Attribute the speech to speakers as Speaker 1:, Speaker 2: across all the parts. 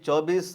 Speaker 1: 24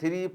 Speaker 1: 3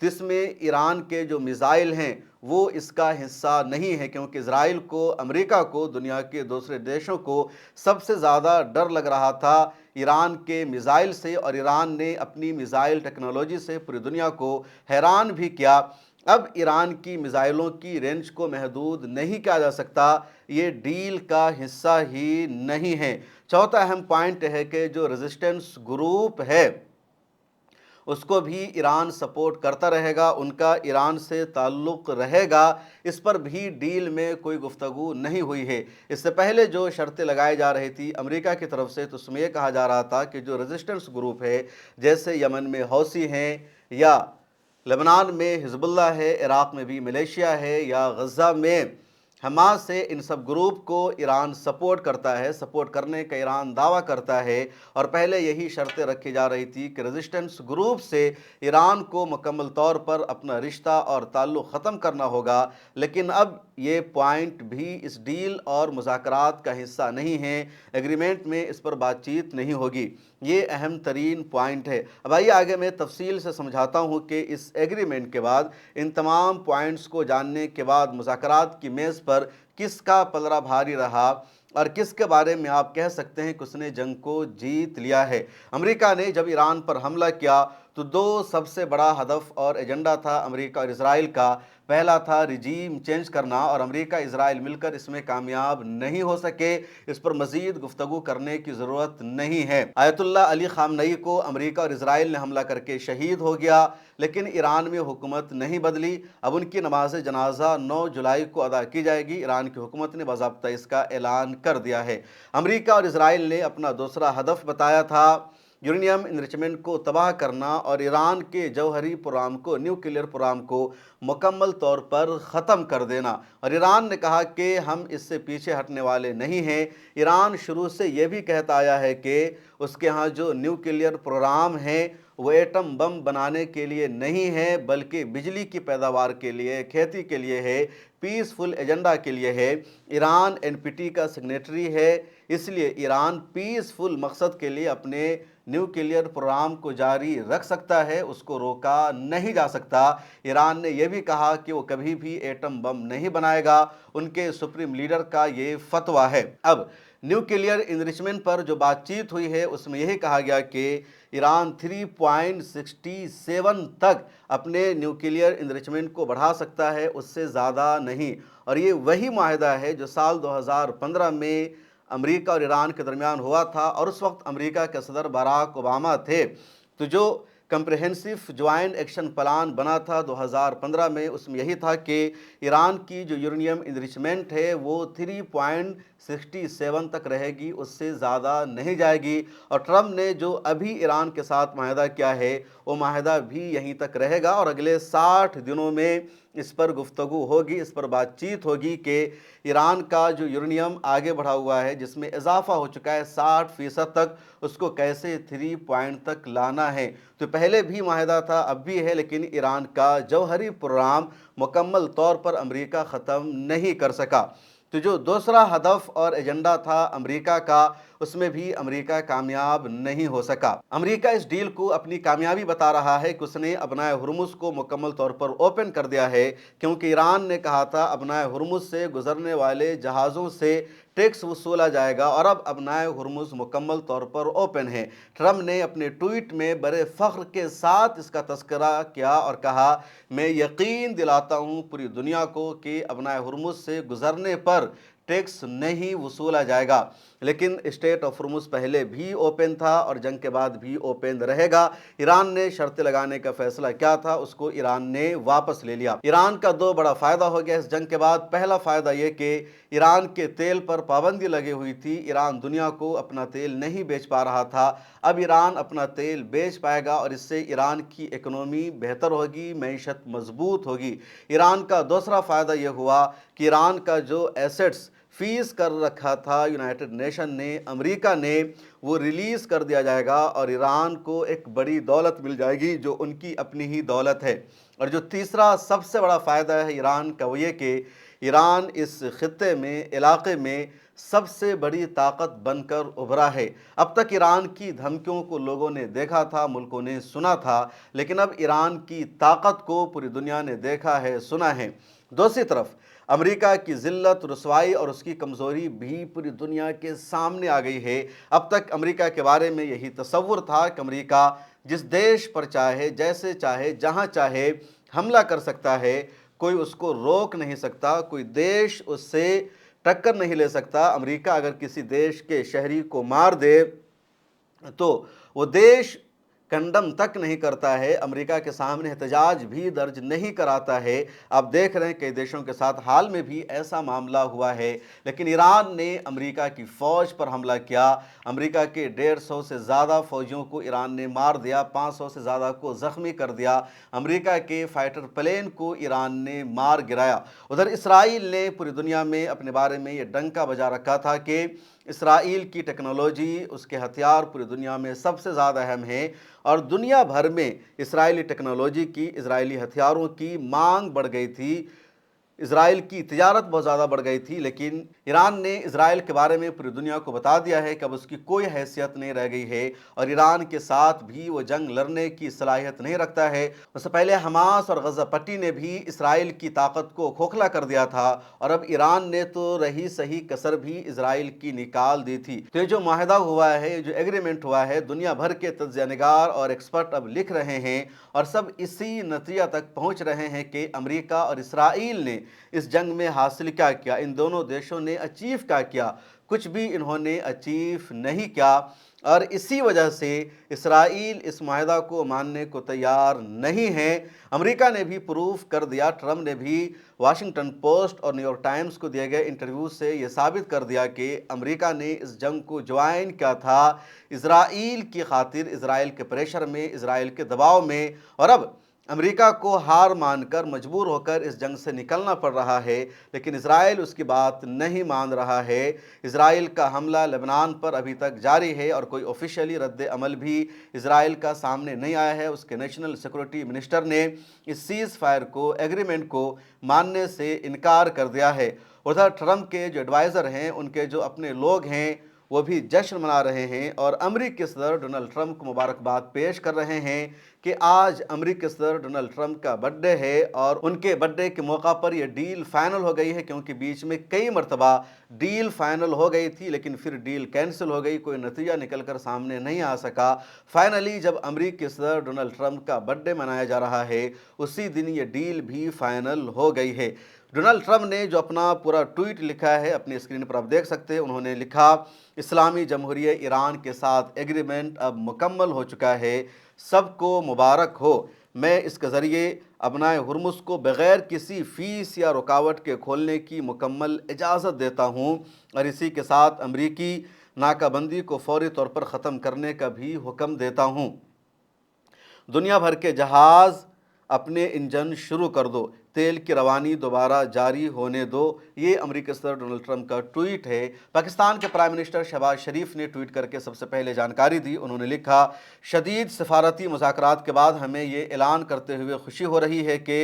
Speaker 1: تو اس میں ایران کے جو میزائل ہیں وہ اس کا حصہ نہیں ہے، کیونکہ اسرائیل کو، امریکہ کو، دنیا کے دوسرے دیشوں کو سب سے زیادہ ڈر لگ رہا تھا ایران کے میزائل سے، اور ایران نے اپنی میزائل ٹیکنالوجی سے پوری دنیا کو حیران بھی کیا۔ اب ایران کی میزائلوں کی رینج کو محدود نہیں کیا جا سکتا، یہ ڈیل کا حصہ ہی نہیں ہے۔ چوتھا اہم پوائنٹ ہے کہ جو ریزسٹنس گروپ ہے اس کو بھی ایران سپورٹ کرتا رہے گا، ان کا ایران سے تعلق رہے گا، اس پر بھی ڈیل میں کوئی گفتگو نہیں ہوئی ہے۔ اس سے پہلے جو شرطیں لگائی جا رہی تھی امریکہ کی طرف سے، تو اس میں یہ کہا جا رہا تھا کہ جو ریزسٹنس گروپ ہے، جیسے یمن میں حوثی ہیں، یا لبنان میں حزب اللہ ہے، عراق میں بھی ملیشیا ہے، یا غزہ میں حماس ہے، ان سب گروپ کو ایران سپورٹ کرتا ہے، سپورٹ کرنے کا ایران دعویٰ کرتا ہے، اور پہلے یہی شرطیں رکھی جا رہی تھی کہ ریزسٹنس گروپ سے ایران کو مکمل طور پر اپنا رشتہ اور تعلق ختم کرنا ہوگا، لیکن اب یہ پوائنٹ بھی اس ڈیل اور مذاکرات کا حصہ نہیں ہے، ایگریمنٹ میں اس پر بات چیت نہیں ہوگی۔ یہ اہم ترین پوائنٹ ہے۔ اب آئیے آگے میں تفصیل سے سمجھاتا ہوں کہ اس ایگریمنٹ کے بعد، ان تمام پوائنٹس کو جاننے کے بعد، مذاکرات کی میز پر کس کا پلڑا بھاری رہا، اور کس کے بارے میں آپ کہہ سکتے ہیں کہ اس نے جنگ کو جیت لیا ہے۔ امریکہ نے جب ایران پر حملہ کیا تو دو سب سے بڑا ہدف اور ایجنڈا تھا امریکہ اور اسرائیل کا۔ پہلا تھا رجیم چینج کرنا، اور امریکہ اسرائیل مل کر اس میں کامیاب نہیں ہو سکے، اس پر مزید گفتگو کرنے کی ضرورت نہیں ہے۔ آیت اللہ علی خامنئی کو امریکہ اور اسرائیل نے حملہ کر کے شہید ہو گیا، لیکن ایران میں حکومت نہیں بدلی۔ اب ان کی نماز جنازہ 9 جولائی کو ادا کی جائے گی۔ ایران کی حکومت نے باضابطہ اس کا اعلان کر دیا ہے۔ امریکہ اور اسرائیل نے اپنا دوسرا ہدف بتایا تھا یورینیم انریچمنٹ کو تباہ کرنا، اور ایران کے جوہری پروگرام کو، نیوکلیئر پروگرام کو مکمل طور پر ختم کر دینا، اور ایران نے کہا کہ ہم اس سے پیچھے ہٹنے والے نہیں ہیں۔ ایران شروع سے یہ بھی کہتا آیا ہے کہ اس کے ہاں جو نیوکلیئر پروگرام ہے وہ ایٹم بم بنانے کے لیے نہیں ہے، بلکہ بجلی کی پیداوار کے لیے، کھیتی کے لیے ہے، پیسفل ایجنڈا کے لیے ہے۔ ایران NPT کا سگنیٹری ہے، اس لیے ایران پیسفل مقصد کے لیے اپنے نیوکلیئر پروگرام کو جاری رکھ سکتا ہے، اس کو روکا نہیں جا سکتا۔ ایران نے یہ بھی کہا کہ وہ کبھی بھی ایٹم بم نہیں بنائے گا، ان کے سپریم لیڈر کا یہ فتویٰ ہے۔ اب نیوکلیئر انریچمنٹ پر جو بات چیت ہوئی ہے اس میں یہی کہا گیا کہ ایران 3.67 تک اپنے نیوکلیئر انریچمنٹ کو بڑھا سکتا ہے، اس سے زیادہ نہیں، اور یہ وہی معاہدہ ہے جو سال 2015 میں امریکہ اور ایران کے درمیان ہوا تھا، اور اس وقت امریکہ کے صدر باراک اوباما تھے۔ تو جو کمپریہنسو جوائنٹ ایکشن پلان بنا تھا 2015 میں، اس میں یہی تھا کہ ایران کی جو یورینیم انریچمنٹ ہے وہ 3.67 تک رہے گی، اس سے زیادہ نہیں جائے گی، اور ٹرمپ نے جو ابھی ایران کے ساتھ معاہدہ کیا ہے وہ معاہدہ بھی یہیں تک رہے گا، اور اگلے 60 دنوں میں اس پر گفتگو ہوگی، اس پر بات چیت ہوگی کہ ایران کا جو یورینیم آگے بڑھا ہوا ہے، جس میں اضافہ ہو چکا ہے 60% تک، اس کو کیسے 3 پوائنٹ تک لانا ہے۔ تو پہلے بھی معاہدہ تھا، اب بھی ہے، لیکن ایران کا جوہری پروگرام مکمل طور پر امریکہ ختم نہیں کر سکا۔ تو جو دوسرا ہدف اور ایجنڈا تھا امریکہ کا، اس میں بھی امریکہ کامیاب نہیں ہو سکا۔ امریکہ اس ڈیل کو اپنی کامیابی بتا رہا ہے کہ اس نے ابنائے ہرمز کو مکمل طور پر اوپن کر دیا ہے، کیونکہ ایران نے کہا تھا ابنائے ہرمز سے گزرنے والے جہازوں سے ٹیکس وصولا جائے گا، اور اب ابنائے ہرمز مکمل طور پر اوپن ہے۔ ٹرمپ نے اپنے ٹویٹ میں بڑے فخر کے ساتھ اس کا تذکرہ کیا اور کہا، میں یقین دلاتا ہوں پوری دنیا کو کہ ابنائے ہرمز سے گزرنے پر ٹیکس نہیں وصولا جائے گا، لیکن اسٹریٹ آف ہرمز پہلے بھی اوپن تھا اور جنگ کے بعد بھی اوپن رہے گا۔ ایران نے شرطیں لگانے کا فیصلہ کیا تھا، اس کو ایران نے واپس لے لیا۔ ایران کا 2 بڑا فائدہ ہو گیا اس جنگ کے بعد۔ پہلا فائدہ یہ کہ ایران کے تیل پر پابندی لگی ہوئی تھی، ایران دنیا کو اپنا تیل نہیں بیچ پا رہا تھا، اب ایران اپنا تیل بیچ پائے گا، اور اس سے ایران کی اکنومی بہتر ہوگی، معیشت مضبوط ہوگی۔ ایران کا دوسرا فائدہ یہ ہوا کہ ایران کا جو ایسٹس فیس کر رکھا تھا یونائٹڈ نیشن نے، امریکہ نے، وہ ریلیز کر دیا جائے گا، اور ایران کو ایک بڑی دولت مل جائے گی جو ان کی اپنی ہی دولت ہے۔ اور جو تیسرا سب سے بڑا فائدہ ہے ایران کا وہ یہ کہ ایران اس خطے میں، علاقے میں سب سے بڑی طاقت بن کر ابھرا ہے۔ اب تک ایران کی دھمکیوں کو لوگوں نے دیکھا تھا، ملکوں نے سنا تھا، لیکن اب ایران کی طاقت کو پوری دنیا نے دیکھا ہے، سنا ہے۔ دوسری طرف امریکہ کی ذلت، رسوائی اور اس کی کمزوری بھی پوری دنیا کے سامنے آ گئی ہے۔ اب تک امریکہ کے بارے میں یہی تصور تھا کہ امریکہ جس دیش پر چاہے، جیسے چاہے، جہاں چاہے حملہ کر سکتا ہے، کوئی اس کو روک نہیں سکتا، کوئی دیش اس سے ٹکر نہیں لے سکتا۔ امریکہ اگر کسی دیش کے شہری کو مار دے تو وہ دیش کنڈم تک نہیں کرتا ہے، امریکہ کے سامنے احتجاج بھی درج نہیں کراتا ہے۔ آپ دیکھ رہے ہیں کئی دیشوں کے ساتھ حال میں بھی ایسا معاملہ ہوا ہے، لیکن ایران نے امریکہ کی فوج پر حملہ کیا۔ امریکہ کے 150 سے زیادہ فوجیوں کو ایران نے مار دیا، 500 سے زیادہ کو زخمی کر دیا۔ امریکہ کے فائٹر پلین کو ایران نے مار گرایا۔ ادھر اسرائیل نے پوری دنیا میں اپنے بارے میں یہ ڈنکا بجا رکھا تھا کہ اسرائیل کی ٹیکنالوجی، اس کے ہتھیار پوری دنیا میں سب سے زیادہ اہم ہیں، اور دنیا بھر میں اسرائیلی ٹیکنالوجی کی، اسرائیلی ہتھیاروں کی مانگ بڑھ گئی تھی، اسرائیل کی تجارت بہت زیادہ بڑھ گئی تھی۔ لیکن ایران نے اسرائیل کے بارے میں پوری دنیا کو بتا دیا ہے کہ اب اس کی کوئی حیثیت نہیں رہ گئی ہے، اور ایران کے ساتھ بھی وہ جنگ لڑنے کی صلاحیت نہیں رکھتا ہے۔ اس سے پہلے حماس اور غزہ پٹی نے بھی اسرائیل کی طاقت کو کھوکھلا کر دیا تھا، اور اب ایران نے تو رہی صحیح کسر بھی اسرائیل کی نکال دی تھی۔ تو یہ جو معاہدہ ہوا ہے، جو ایگریمنٹ ہوا ہے، دنیا بھر کے تجزیہ نگار اور ایکسپرٹ اب لکھ رہے ہیں، اور سب اسی نتیجہ تک پہنچ رہے ہیں کہ امریکہ اور اسرائیل نے اس جنگ میں حاصل کیا کیا، ان دونوں دیشوں نے اچیو کیا کیا۔ کچھ بھی انہوں نے اچیو نہیں کیا، اور اسی وجہ سے اسرائیل اس معاہدہ کو ماننے کو تیار نہیں ہے۔ امریکہ نے بھی پروف کر دیا، ٹرمپ نے بھی واشنگٹن پوسٹ اور نیو یارک ٹائمز کو دیے گئے انٹرویو سے یہ ثابت کر دیا کہ امریکہ نے اس جنگ کو جوائن کیا تھا اسرائیل کی خاطر، اسرائیل کے پریشر میں، اسرائیل کے دباؤ میں، اور اب امریکہ کو ہار مان کر، مجبور ہو کر اس جنگ سے نکلنا پڑ رہا ہے، لیکن اسرائیل اس کی بات نہیں مان رہا ہے۔ اسرائیل کا حملہ لبنان پر ابھی تک جاری ہے، اور کوئی آفیشیلی رد عمل بھی اسرائیل کا سامنے نہیں آیا ہے۔ اس کے نیشنل سیکورٹی منسٹر نے اس سیز فائر کو، ایگریمنٹ کو ماننے سے انکار کر دیا ہے۔ ادھر ٹرمپ کے جو ایڈوائزر ہیں، ان کے جو اپنے لوگ ہیں، وہ بھی جشن منا رہے ہیں، اور امریکی صدر ڈونلڈ ٹرمپ کو مبارکباد پیش کر رہے ہیں کہ آج امریکی صدر ڈونلڈ ٹرمپ کا برتھ ڈے ہے، اور ان کے برتھ ڈے کے موقع پر یہ ڈیل فائنل ہو گئی ہے، کیونکہ بیچ میں کئی مرتبہ ڈیل فائنل ہو گئی تھی، لیکن پھر ڈیل کینسل ہو گئی، کوئی نتیجہ نکل کر سامنے نہیں آ سکا۔ فائنلی جب امریکی صدر ڈونلڈ ٹرمپ کا برتھ ڈے منایا جا رہا ہے، اسی دن یہ ڈیل بھی فائنل ہو گئی ہے۔ ڈونلڈ ٹرمپ نے جو اپنا پورا ٹویٹ لکھا ہے، اپنی اسکرین پر آپ دیکھ سکتے ہیں، انہوں نے لکھا، اسلامی جمہوریہ ایران کے ساتھ ایگریمنٹ اب مکمل ہو چکا ہے، سب کو مبارک ہو۔ میں اس کے ذریعے ابنائے ہرمز کو بغیر کسی فیس یا رکاوٹ کے کھولنے کی مکمل اجازت دیتا ہوں، اور اسی کے ساتھ امریکی ناکہ بندی کو فوری طور پر ختم کرنے کا بھی حکم دیتا ہوں۔ دنیا بھر کے جہاز اپنے انجن شروع کر دو، تیل کی روانی دوبارہ جاری ہونے دو۔ یہ امریکی صدر ڈونلڈ ٹرمپ کا ٹویٹ ہے۔ پاکستان کے پرائم منسٹر شہباز شریف نے ٹویٹ کر کے سب سے پہلے جانکاری دی۔ انہوں نے لکھا، شدید سفارتی مذاکرات کے بعد ہمیں یہ اعلان کرتے ہوئے خوشی ہو رہی ہے کہ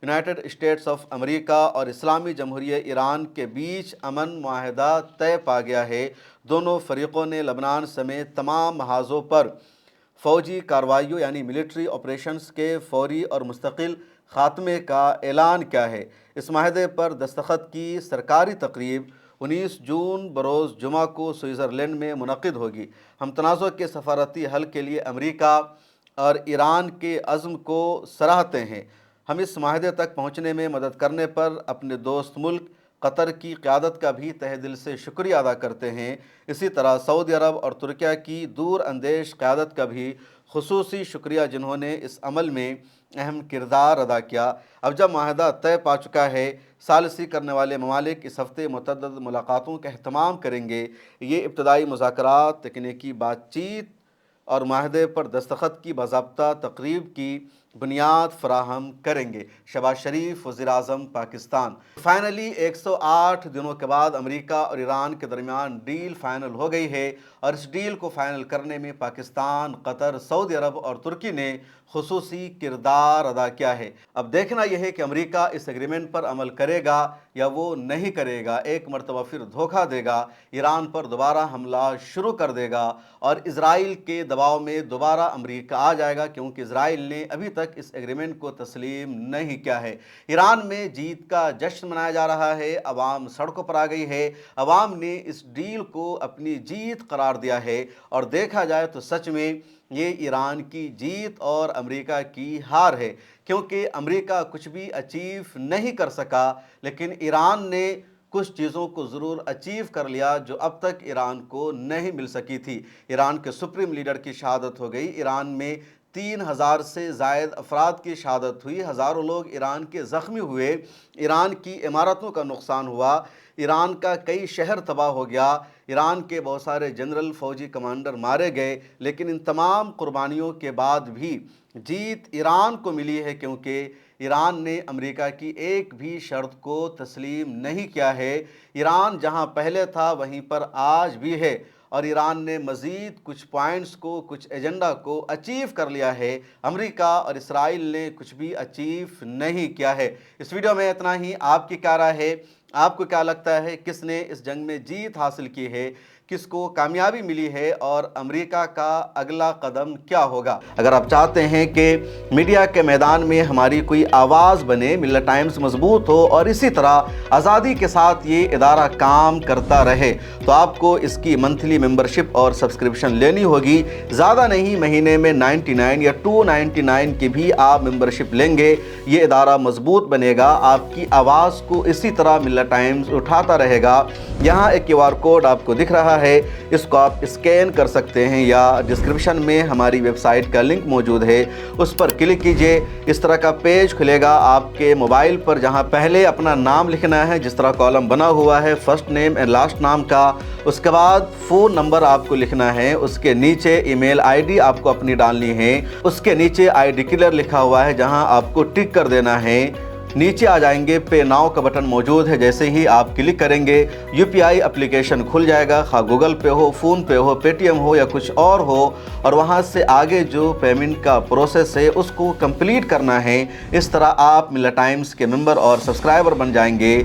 Speaker 1: یونائیٹڈ اسٹیٹس آف امریکہ اور اسلامی جمہوریہ ایران کے بیچ امن معاہدہ طے پا گیا ہے۔ دونوں فریقوں نے لبنان سمیت تمام محاذوں پر فوجی کارروائیوں یعنی ملٹری آپریشنز کے فوری اور مستقل خاتمے کا اعلان کیا ہے۔ اس معاہدے پر دستخط کی سرکاری تقریب 19 جون بروز جمعہ کو سوئٹزرلینڈ میں منعقد ہوگی۔ ہم تنازع کے سفارتی حل کے لیے امریکہ اور ایران کے عزم کو سراہتے ہیں۔ ہم اس معاہدے تک پہنچنے میں مدد کرنے پر اپنے دوست ملک قطر کی قیادت کا بھی تہہ دل سے شکریہ ادا کرتے ہیں۔ اسی طرح سعودی عرب اور ترکیہ کی دور اندیش قیادت کا بھی خصوصی شکریہ، جنہوں نے اس عمل میں اہم کردار ادا کیا۔ اب جب معاہدہ طے پا چکا ہے، ثالثی کرنے والے ممالک اس ہفتے متعدد ملاقاتوں کا اہتمام کریں گے۔ یہ ابتدائی مذاکرات، تکنیکی بات چیت اور معاہدے پر دستخط کی باضابطہ تقریب کی بنیاد فراہم کریں گے۔ شہباز شریف وزیر اعظم پاکستان۔ فائنلی 108 دنوں کے بعد امریکہ اور ایران کے درمیان ڈیل فائنل ہو گئی ہے، اور اس ڈیل کو فائنل کرنے میں پاکستان، قطر، سعودی عرب اور ترکی نے خصوصی کردار ادا کیا ہے۔ اب دیکھنا یہ ہے کہ امریکہ اس ایگریمنٹ پر عمل کرے گا یا وہ نہیں کرے گا، ایک مرتبہ پھر دھوکہ دے گا، ایران پر دوبارہ حملہ شروع کر دے گا اور اسرائیل کے دباؤ میں دوبارہ امریکہ آ جائے گا، کیونکہ اسرائیل نے ابھی تک اس ایگریمنٹ کو تسلیم نہیں کیا ہے۔ ایران میں جیت کا جشن منایا جا رہا ہے، عوام سڑکوں پر آ گئی ہے، عوام نے اس ڈیل کو اپنی جیت قرار دیا ہے، اور دیکھا جائے تو سچ میں یہ ایران کی جیت اور امریکہ کی ہار ہے، کیونکہ امریکہ کچھ بھی اچیو نہیں کر سکا، لیکن ایران نے کچھ چیزوں کو ضرور اچیو کر لیا جو اب تک ایران کو نہیں مل سکی تھی۔ ایران کے سپریم لیڈر کی شہادت ہو گئی، ایران میں 3000 سے زائد افراد کی شہادت ہوئی، ہزاروں لوگ ایران کے زخمی ہوئے، ایران کی عمارتوں کا نقصان ہوا، ایران کا کئی شہر تباہ ہو گیا، ایران کے بہت سارے جنرل، فوجی کمانڈر مارے گئے، لیکن ان تمام قربانیوں کے بعد بھی جیت ایران کو ملی ہے، کیونکہ ایران نے امریکہ کی ایک بھی شرط کو تسلیم نہیں کیا ہے۔ ایران جہاں پہلے تھا وہیں پر آج بھی ہے، اور ایران نے مزید کچھ پوائنٹس کو، کچھ ایجنڈا کو اچیو کر لیا ہے۔ امریکہ اور اسرائیل نے کچھ بھی اچیو نہیں کیا ہے۔ اس ویڈیو میں اتنا ہی۔ آپ کی کیا رائے ہے؟ آپ کو کیا لگتا ہے کس نے اس جنگ میں جیت حاصل کی ہے، کس کو کامیابی ملی ہے، اور امریکہ کا اگلا قدم کیا ہوگا؟ اگر آپ چاہتے ہیں کہ میڈیا کے میدان میں ہماری کوئی آواز بنے، ملت ٹائمز مضبوط ہو اور اسی طرح آزادی کے ساتھ یہ ادارہ کام کرتا رہے، تو آپ کو اس کی منتھلی ممبرشپ اور سبسکرپشن لینی ہوگی۔ زیادہ نہیں، مہینے میں 99 یا 299 کی بھی آپ ممبرشپ لیں گے، یہ ادارہ مضبوط بنے گا، آپ کی آواز کو اسی طرح ملت ٹائمز اٹھاتا رہے گا۔ یہاں ایک QR کوڈ آپ کو دکھ رہا ہے، اس کو آپ اسکین کر سکتے ہیں، یا ڈسکرپشن میں ہماری ویب سائٹ کا لنک موجود ہے، اس پر کلک کیجئے۔ اس طرح کا پیج کھلے گا آپ کے موبائل پر، جہاں پہلے اپنا نام لکھنا ہے، جس طرح کالم بنا ہوا ہے فرسٹ نیم اینڈ لاسٹ نام کا، اس کے بعد فون نمبر آپ کو لکھنا ہے، اس کے نیچے ای میل ID آپ کو اپنی ڈالنی ہے، اس کے نیچے I ڈکلیئر لکھا ہوا ہے جہاں آپ کو ٹک کر دینا ہے۔ نیچے آ جائیں گے، پے ناؤ کا بٹن موجود ہے، جیسے ہی آپ کلک کریں گے UPI اپلیکیشن کھل جائے گا، خواہ گوگل پے ہو، فون پے ہو، پے ٹی ایم ہو یا کچھ اور ہو، اور وہاں سے آگے جو پیمنٹ کا پروسیس ہے اس کو کمپلیٹ کرنا ہے۔ اس طرح آپ ملت ٹائمز کے ممبر اور سبسکرائبر بن جائیں گے۔